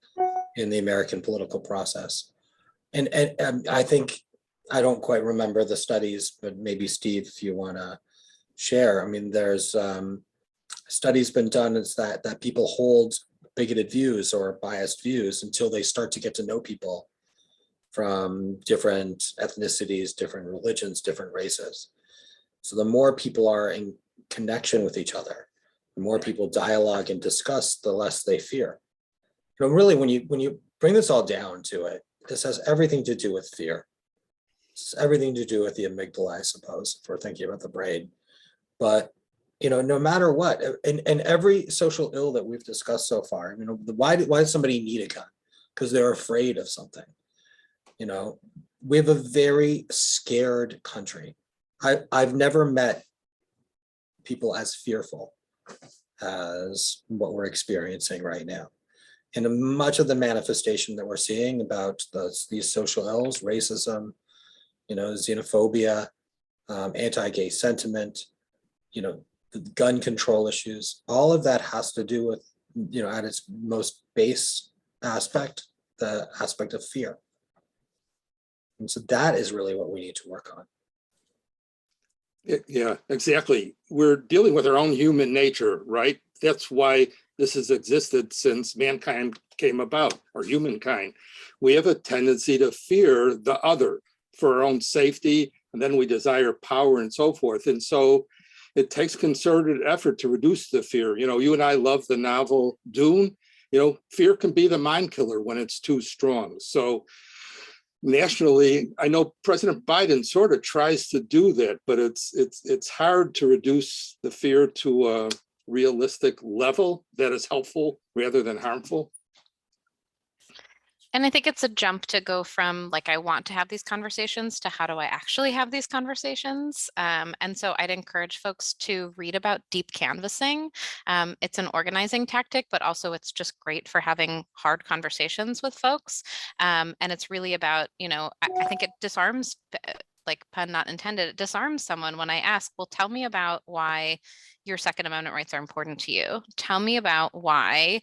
in the American political process. And I think, I don't quite remember the studies, but maybe Steve, if you want to share. I mean, there's studies been done is that people hold bigoted views or biased views until they start to get to know people from different ethnicities, different religions, different races. So the more people are in connection with each other, the more people dialogue and discuss, the less they fear. Really, when you bring this all down to it, this has everything to do with fear. It's everything to do with the amygdala, I suppose, if we're thinking about the brain. But no matter what, and every social ill that we've discussed so far, why does somebody need a gun? Because they're afraid of something. We have a very scared country. I've never met people as fearful as what we're experiencing right now. And much of the manifestation that we're seeing about these social ills, racism, xenophobia, anti-gay sentiment, the gun control issues, all of that has to do with, at its most base aspect, the aspect of fear. And so that is really what we need to work on. Yeah, exactly. We're dealing with our own human nature, right? That's why this has existed since mankind came about, or humankind. We have a tendency to fear the other for our own safety, and then we desire power and so forth. And so it takes concerted effort to reduce the fear. You and I love the novel Dune. Fear can be the mind killer when it's too strong. So nationally, I know President Biden sort of tries to do that, but it's hard to reduce the fear to a realistic level that is helpful rather than harmful. And I think it's a jump to go from I want to have these conversations to how do I actually have these conversations? And so I'd encourage folks to read about deep canvassing. It's an organizing tactic, but also it's just great for having hard conversations with folks. And it's really about, I think it disarms, pun not intended, it disarms someone when I ask, well, tell me about why your Second Amendment rights are important to you. Tell me about why,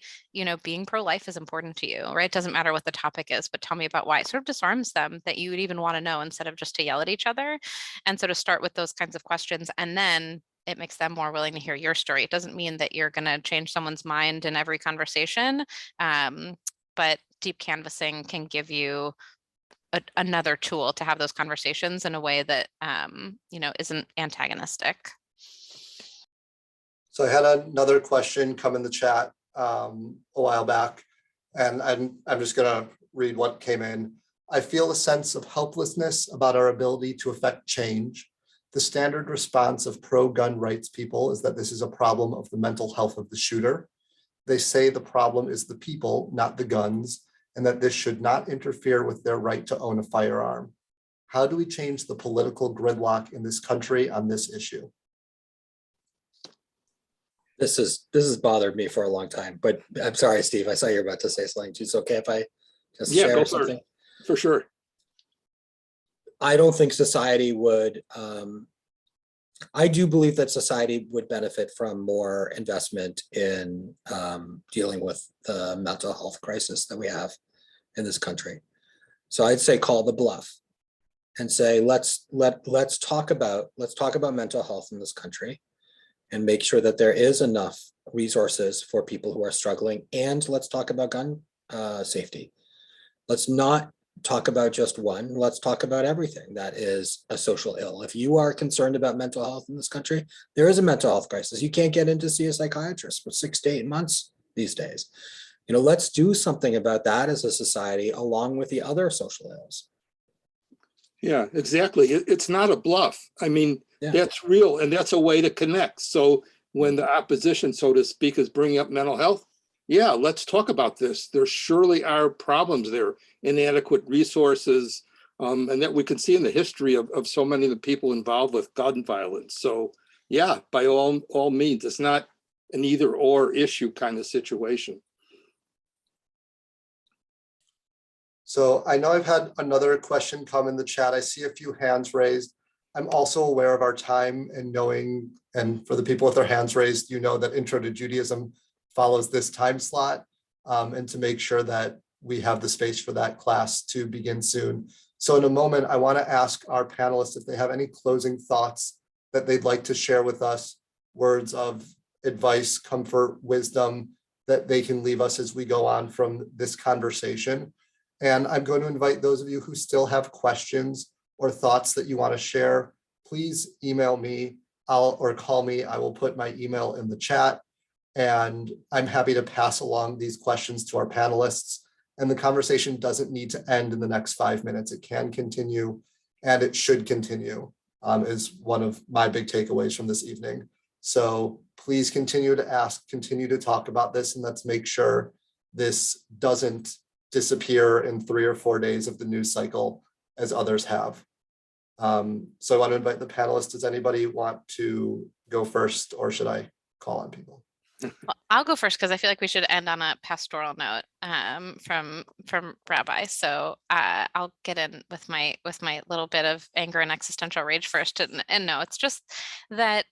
being pro-life is important to you, right? It doesn't matter what the topic is, but tell me about why. It sort of disarms them that you would even want to know instead of just to yell at each other. And so to start with those kinds of questions, and then it makes them more willing to hear your story. It doesn't mean that you're going to change someone's mind in every conversation, but deep canvassing can give you another tool to have those conversations in a way that, isn't antagonistic. So I had another question come in the chat a while back, and I'm just going to read what came in. I feel a sense of helplessness about our ability to affect change. The standard response of pro-gun rights people is that this is a problem of the mental health of the shooter. They say the problem is the people, not the guns, and that this should not interfere with their right to own a firearm. How do we change the political gridlock in this country on this issue? This has bothered me for a long time, but I'm sorry, Steve, I saw you were about to say something. It's okay if I just Yeah, go share for it. something? For sure. I don't think society would, I do believe that society would benefit from more investment in dealing with the mental health crisis that we have in this country. So I'd say call the bluff and say, let's talk about mental health in this country and make sure that there is enough resources for people who are struggling. And let's talk about gun safety. Let's not talk about just one. Let's talk about everything that is a social ill. If you are concerned about mental health in this country, there is a mental health crisis. You can't get in to see a psychiatrist for 6 to 8 months these days. You know, let's do something about that as a society, along with the other social ills. Yeah, exactly. It's not a bluff. I mean, Yeah. that's real, and that's a way to connect. So when the opposition, so to speak, is bringing up mental health, yeah, let's talk about this. There surely are problems there, inadequate resources, and that we can see in the history of so many of the people involved with gun violence. So yeah, by all means, it's not an either or issue kind of situation. So I know I've had another question come in the chat. I see a few hands raised. I'm also aware of our time and knowing, and for the people with their hands raised, you know that Intro to Judaism follows this time slot, and to make sure that we have the space for that class to begin soon. So in a moment, I want to ask our panelists if they have any closing thoughts that they'd like to share with us, words of advice, comfort, wisdom that they can leave us as we go on from this conversation. And I'm going to invite those of you who still have questions or thoughts that you want to share, please email me or call me. I will put my email in the chat, and I'm happy to pass along these questions to our panelists. And the conversation doesn't need to end in the next 5 minutes. It can continue, and it should continue, is one of my big takeaways from this evening. So please continue to ask, continue to talk about this, and let's make sure this doesn't disappear in 3 or 4 days of the news cycle as others have. So I want to invite the panelists. Does anybody want to go first, or should I call on people? Well, I'll go first because I feel like we should end on a pastoral note from Rabbi. So I'll get in with my little bit of anger and existential rage first. And no, it's just that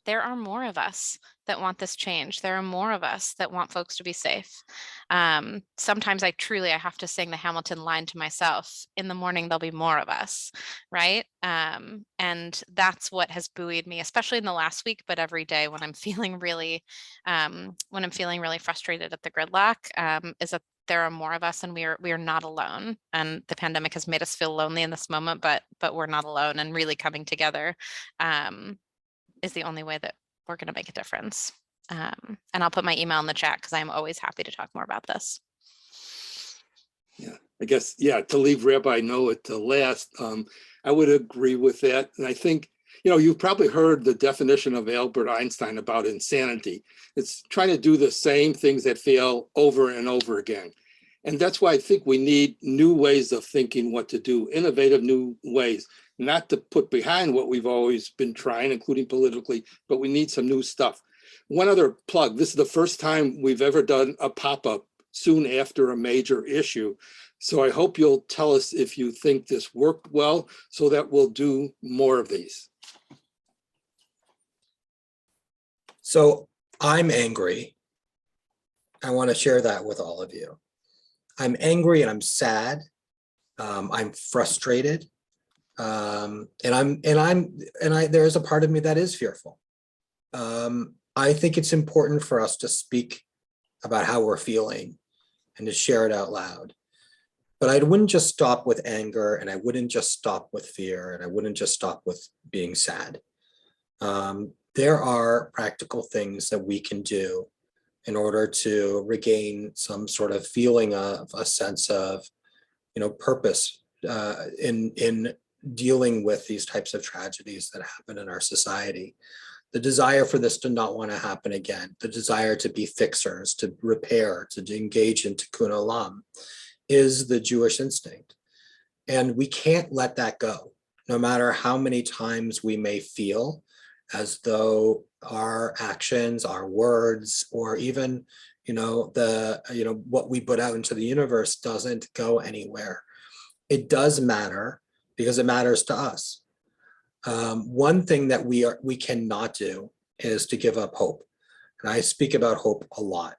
there are more of us that want this change. There are more of us that want folks to be safe. Sometimes I have to sing the Hamilton line to myself. In the morning, there'll be more of us, right? And that's what has buoyed me, especially in the last week, but every day when I'm feeling really frustrated at the gridlock, is that there are more of us, and we are not alone. And the pandemic has made us feel lonely in this moment, but we're not alone, and really coming together is the only way that we're going to make a difference. And I'll put my email in the chat because I'm always happy to talk more about this. Yeah, I guess, yeah, to leave Rabbi Noah to last, I would agree with that. And I think, you've probably heard the definition of Albert Einstein about insanity. It's trying to do the same things that fail over and over again. And that's why I think we need new ways of thinking what to do, innovative new ways, not to put behind what we've always been trying, including politically, but we need some new stuff. One other plug, this is the first time we've ever done a pop-up soon after a major issue. So I hope you'll tell us if you think this worked well, so that we'll do more of these. So I'm angry. I want to share that with all of you. I'm angry and I'm sad. I'm frustrated. And there is a part of me that is fearful. I think it's important for us to speak about how we're feeling and to share it out loud. But I wouldn't just stop with anger, and I wouldn't just stop with fear, and I wouldn't just stop with being sad. There are practical things that we can do in order to regain some sort of feeling of a sense of, purpose in dealing with these types of tragedies that happen in our society. The desire for this to not want to happen again, the desire to be fixers, to repair, to engage in tikkun olam, is the Jewish instinct. And we can't let that go, no matter how many times we may feel as though our actions, our words, or even, what we put out into the universe doesn't go anywhere. It does matter because it matters to us. One thing that we cannot do is to give up hope. And I speak about hope a lot.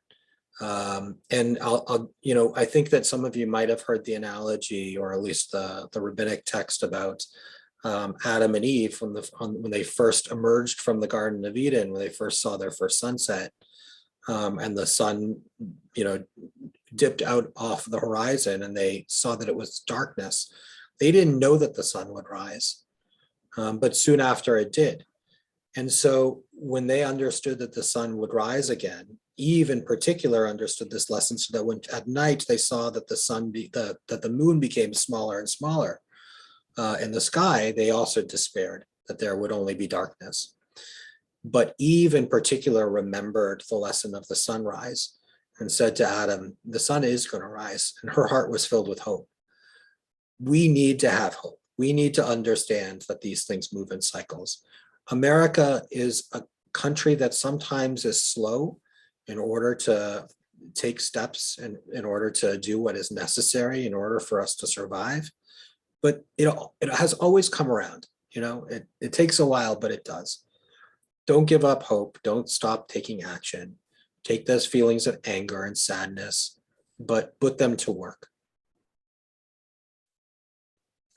And I think that some of you might have heard the analogy, or at least the rabbinic text about Adam and Eve when they first emerged from the Garden of Eden, when they first saw their first sunset, and the sun, dipped out off the horizon, and they saw that it was darkness. They didn't know that the sun would rise, but soon after it did. And so when they understood that the sun would rise again, Eve in particular understood this lesson, so that when at night they saw that that the moon became smaller and smaller in the sky, they also despaired that there would only be darkness. But Eve in particular remembered the lesson of the sunrise and said to Adam, the sun is going to rise, and her heart was filled with hope. We need to have hope. We need to understand that these things move in cycles. America is a country that sometimes is slow in order to take steps and in order to do what is necessary in order for us to survive. But it has always come around. It takes a while, but it does. Don't give up hope. Don't stop taking action. Take those feelings of anger and sadness, but put them to work.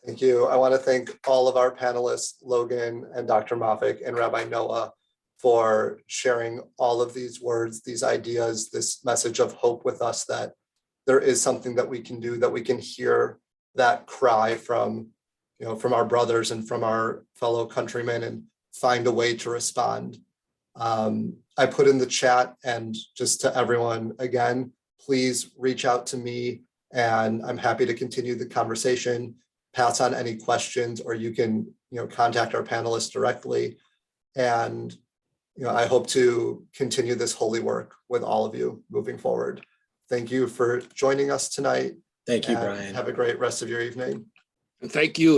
Thank you. I want to thank all of our panelists, Logan and Dr. Moffic and Rabbi Noah, for sharing all of these words, these ideas, this message of hope with us, that there is something that we can do, that we can hear that cry from our brothers and from our fellow countrymen, and find a way to respond. I put in the chat, and just to everyone again, please reach out to me, and I'm happy to continue the conversation, pass on any questions, or you can contact our panelists directly. And I hope to continue this holy work with all of you moving forward. Thank you for joining us tonight. Thank you, and Brian. Have a great rest of your evening. And thank you